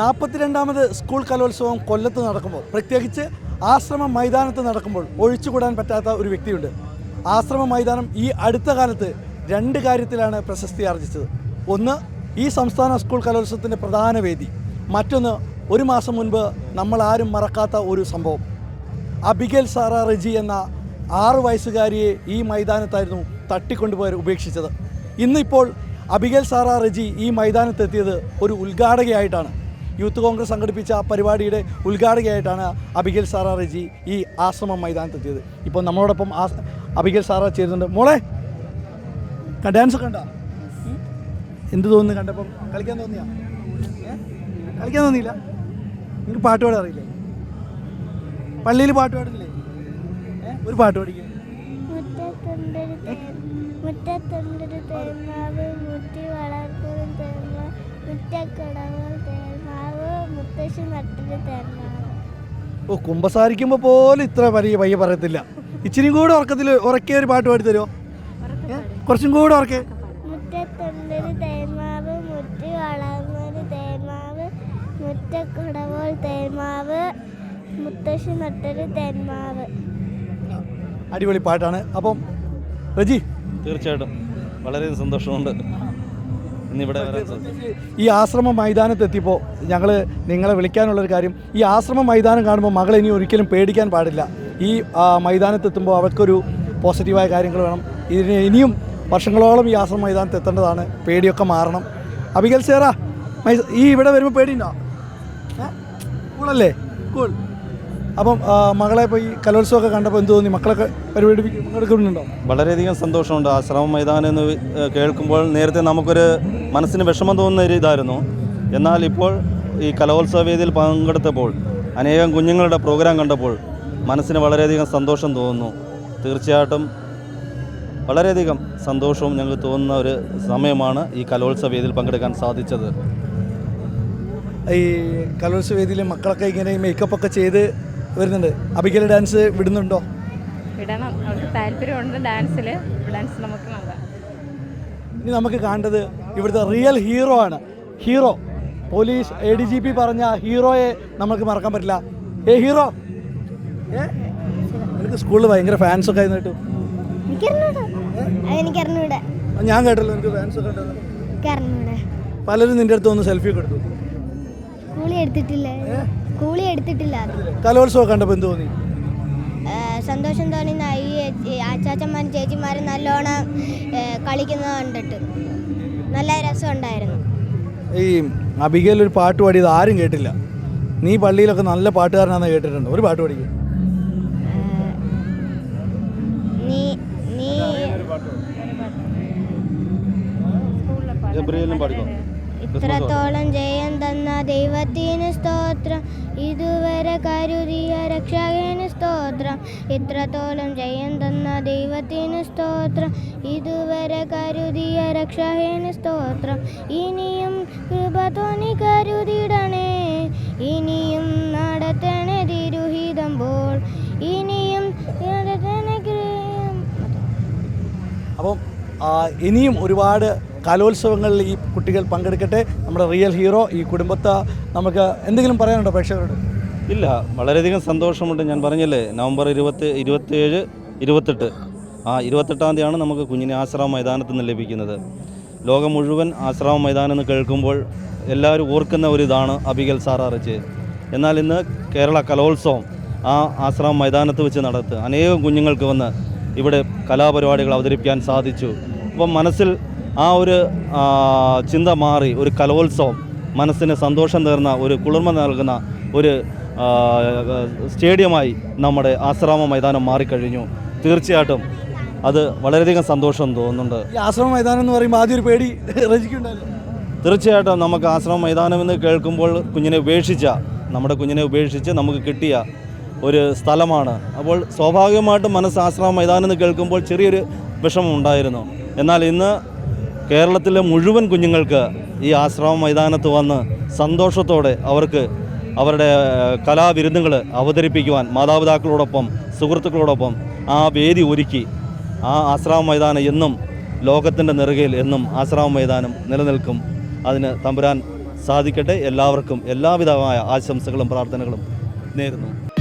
42ാമത് school കലോത്സവം കൊല്ലത്ത് നടക്കുമ്പോൾ, പ്രത്യേകിച്ച് ആശ്രമ മൈതാനത്ത് നടക്കുമ്പോൾ ഒഴിച്ചുകൂടാൻ പറ്റാത്ത ഒരു വ്യക്തിയുണ്ട്. ആശ്രമ മൈതാനം ഈ അടുത്ത കാലത്ത് രണ്ട് കാര്യത്തിലാണ് പ്രശസ്തി ആർജിച്ചത്. ഒന്ന്, ഈ സംസ്ഥാന സ്കൂൾ കലോത്സവത്തിൻ്റെ പ്രധാന വേദി. മറ്റൊന്ന്, ഒരു മാസം മുൻപ് നമ്മൾ ആരും മറക്കാത്ത ഒരു സംഭവം. അബിഗേൽ സാറ റെജി എന്ന 6 വയസ്സുകാരിയെ ഈ മൈതാനത്തായിരുന്നു തട്ടിക്കൊണ്ടുപോയി ഉപേക്ഷിച്ചത്. ഇന്നിപ്പോൾ അബിഗേൽ സാറ റെജി ഈ മൈതാനത്തെത്തിയത് ഒരു ഉദ്ഘാടകയായിട്ടാണ്. യൂത്ത് കോൺഗ്രസ് സംഘടിപ്പിച്ച പരിപാടിയുടെ ഉദ്ഘാടകയായിട്ടാണ് അബിഗേൽ സാറ റെജി ഈ ആശ്രമം മൈതാനത്തെത്തിയത്. ഇപ്പോൾ നമ്മളോടൊപ്പം അബിഗേൽ സാറ ചേരുന്നുണ്ട്. മോളെ, ഡാൻസ് ഒക്കെ ഉണ്ടോ? എന്ത് തോന്നുന്നു കണ്ടപ്പം? കളിക്കാൻ തോന്നിയാ? കളിക്കാൻ തോന്നിയില്ല? നിങ്ങൾക്ക് പാട്ട് പാടാൻ അറിയില്ലേ? പള്ളിയിൽ പാട്ട് പാടില്ലേ? ഒരു പാട്ട് പാടിക്കേ. മുറ്റത്തുണ്ടൊരു തേന്മാവ്, മുറ്റി വളർന്നൊരു തേന്മാവ്, മുറ്റക്കടവൾ തേന്മാവ്, മുത്തശ്ശി നട്ടൊരു തേന്മാവ്. ഓ, കുമ്പസാരിക്കുമ്പോൾ പോലും ഇത്ര പയ്യെ പറയത്തില്ല. ഇച്ചിരിയും കൂടെ ഉറക്കെ ഒരു പാട്ട് പാടി തരുമോ? കുറച്ചും കൂടെ ഉറക്കെ. മുറ്റത്തുണ്ടൊരു തേന്മാവ്, മുറ്റി വളർന്നൊരു തേന്മാവ്, മുറ്റക്കടവൾ തേന്മാവ്, മുത്തശ്ശി നട്ടൊരു തേന്മാവ്. അടിപൊളി പാട്ടാണ്. അപ്പം റെജി, തീർച്ചയായിട്ടും വളരെ സന്തോഷമുണ്ട് ഇന്നിവിടെ ഈ ആശ്രമ മൈതാനത്തെത്തിയപ്പോൾ ഞങ്ങൾ നിങ്ങളെ വിളിക്കാനുള്ളൊരു കാര്യം, ഈ ആശ്രമ മൈതാനം കാണുമ്പോൾ മകൾ ഇനി ഒരിക്കലും പേടിക്കാൻ പാടില്ല. ഈ മൈതാനത്തെത്തുമ്പോൾ അവർക്കൊരു പോസിറ്റീവായ കാര്യങ്ങൾ വേണം. ഇതിന് ഇനിയും വർഷങ്ങളോളം ഈ ആശ്രമ മൈതാനത്ത് എത്തേണ്ടതാണ്. പേടിയൊക്കെ മാറണം. അബിഗേൽ സാറ, ഈ ഇവിടെ വരുമ്പോൾ പേടിയുണ്ടോ? കൂളല്ലേ? കൂൾ. അപ്പം മകളെ ഇപ്പോൾ ഈ കലോത്സവമൊക്കെ കണ്ടപ്പോൾ എന്ത് തോന്നി? മക്കളൊക്കെ പരിപാടി പങ്കെടുക്കുന്നുണ്ടോ? വളരെയധികം സന്തോഷമുണ്ട്. ആശ്രമ മൈതാനം എന്ന് കേൾക്കുമ്പോൾ നേരത്തെ നമുക്കൊരു മനസ്സിന് വിഷമം തോന്നുന്ന ഒരു ഇതായിരുന്നു. എന്നാൽ ഇപ്പോൾ ഈ കലോത്സവ വേദിയിൽ പങ്കെടുത്തപ്പോൾ, അനേകം കുഞ്ഞുങ്ങളുടെ പ്രോഗ്രാം കണ്ടപ്പോൾ മനസ്സിന് വളരെയധികം സന്തോഷം തോന്നുന്നു. തീർച്ചയായിട്ടും വളരെയധികം സന്തോഷവും ഞങ്ങൾക്ക് തോന്നുന്ന ഒരു സമയമാണ് ഈ കലോത്സവ വേദിയിൽ പങ്കെടുക്കാൻ സാധിച്ചത്. ഈ കലോത്സവ വേദിയിൽ മക്കളൊക്കെ ഇങ്ങനെ മേക്കപ്പൊക്കെ ചെയ്ത് വരുന്നുണ്ട്. അബിഗേൽ ഡാൻസ് വിടുന്നുണ്ടോ? വിടണം, അവർക്ക് താല്പര്യമുണ്ട് ഡാൻസിൽ. ഡാൻസ് നമുക്ക് നോക്കാം. ഇനി നമുക്ക് കാണേണ്ടത് ഇവിടുത്തെ റിയൽ ഹീറോ ആണ്. ഹീറോ, പോലീസ് ADGP പറഞ്ഞ ഹീറോയെ നമുക്ക് മറക്കാൻ പറ്റില്ല. ഹീറോ, എനിക്ക് സ്കൂളിൽ ഭയങ്കര ഫാൻസൊക്കെ ആയിരുന്നു കേട്ടു. ഞാൻ കേട്ടല്ലോ, എനിക്ക് ഫാൻസൊക്കെ ഉണ്ടല്ലോ. പലരും നിൻ്റെ അടുത്ത് ഒന്ന് സെൽഫി ഒക്കെ എടുത്തു. എടുത്തിട്ടില്ല. കലോത്സവം കണ്ടപ്പോൾ എന്ത് തോന്നി? സന്തോഷം തോന്നി. ഈ അച്ചാച്ചന്മാരും ചേച്ചിമാരും നല്ലോണം കളിക്കുന്നത് കണ്ടിട്ട് നല്ല രസമുണ്ടായിരുന്നു. ഈ അബിഗേൽ ഒരു പാട്ട് പാടിയത് ആരും കേട്ടില്ല. നീ പള്ളിയിലൊക്കെ നല്ല പാട്ടുകാരനാണെന്ന് കേട്ടിട്ടുണ്ട്. ഒരു പാട്ട് പാടിക്കും. ഇത്രത്തോളം ജയം തന്ന ദൈവത്തിന് സ്തോത്രം, ഇതുവരെ കരുതിയ രക്ഷകന് സ്തോത്രം. ഇത്രത്തോളം ജയം തന്ന ദൈവത്തിന് സ്തോത്രം, ഇതുവരെ കരുതിയ രക്ഷകന് സ്തോത്രം. ഇനിയും കൃപ തോന്നി കരുതിടണേ, ഇനിയും നടത്തണേ തിരുഹിതമ്പോൾ, ഇനിയും അപ്പം ഇനിയും ഒരുപാട് കലോത്സവങ്ങളിൽ ഈ കുട്ടികൾ പങ്കെടുക്കട്ടെ. നമ്മുടെ റിയൽ ഹീറോ ഈ കുടുംബത്തെ നമുക്ക് എന്തെങ്കിലും പറയാനുണ്ടോ പ്രേക്ഷകരോട്? ഇല്ല, വളരെയധികം സന്തോഷമുണ്ട്. ഞാൻ പറഞ്ഞല്ലേ, നവംബർ 27, 28 28-ാം തീയതിയാണ് നമുക്ക് കുഞ്ഞിനെ ആശ്രമ മൈതാനത്ത് നിന്ന് ലഭിക്കുന്നത്. ലോകം മുഴുവൻ ആശ്രമ മൈതാനം എന്ന് കേൾക്കുമ്പോൾ എല്ലാവരും ഓർക്കുന്ന ഒരിതാണ് അബിഗേൽ സാറ റെജി. എന്നാൽ ഇന്ന് കേരള കലോത്സവം ആ ആശ്രമ മൈതാനത്ത് വെച്ച് നടത്തുക, അനേകം കുഞ്ഞുങ്ങൾക്ക് വന്ന് ഇവിടെ കലാപരിപാടികൾ അവതരിപ്പിക്കാൻ സാധിച്ചു. അപ്പം മനസ്സിൽ ആ ഒരു ചിന്ത മാറി, ഒരു കലോത്സവം മനസ്സിന് സന്തോഷം നേർന്ന, ഒരു കുളിർമ നൽകുന്ന ഒരു സ്റ്റേഡിയമായി നമ്മുടെ ആശ്രമ മൈതാനം മാറിക്കഴിഞ്ഞു. തീർച്ചയായിട്ടും അത് വളരെയധികം സന്തോഷം തോന്നുന്നുണ്ട്. ഈ ആശ്രമ മൈതാനം എന്ന് പറയുമ്പോൾ ആദ്യം ഒരു പേടി രചിക്കുന്നുണ്ടല്ലോ. തീർച്ചയായിട്ടും നമുക്ക് ആശ്രമ മൈതാനം എന്ന് കേൾക്കുമ്പോൾ നമ്മുടെ കുഞ്ഞിനെ ഉപേക്ഷിച്ച് നമുക്ക് കിട്ടിയ ഒരു സ്ഥലമാണ്. അപ്പോൾ സ്വാഭാവികമായിട്ടും മനസ്സ് ആശ്രമ മൈതാനം എന്ന് കേൾക്കുമ്പോൾ ചെറിയൊരു വിഷമം ഉണ്ടായിരുന്നു. എന്നാൽ ഇന്ന് കേരളത്തിലെ മുഴുവൻ കുഞ്ഞുങ്ങൾക്ക് ഈ ആശ്രമ മൈതാനത്ത് വന്ന് സന്തോഷത്തോടെ അവർക്ക് അവരുടെ കലാവിരുന്നുകൾ അവതരിപ്പിക്കുവാൻ മാതാപിതാക്കളോടൊപ്പം സുഹൃത്തുക്കളോടൊപ്പം ആ വേദി ഒരുക്കി. ആ ആശ്രമ മൈതാനം എന്നും ലോകത്തിൻ്റെ നെറുകയിൽ എന്നും ആശ്രമ മൈതാനം നിലനിൽക്കും. അതിന് തമ്പുരാൻ സാധിക്കട്ടെ. എല്ലാവർക്കും എല്ലാവിധമായ ആശംസകളും പ്രാർത്ഥനകളും നേരുന്നു.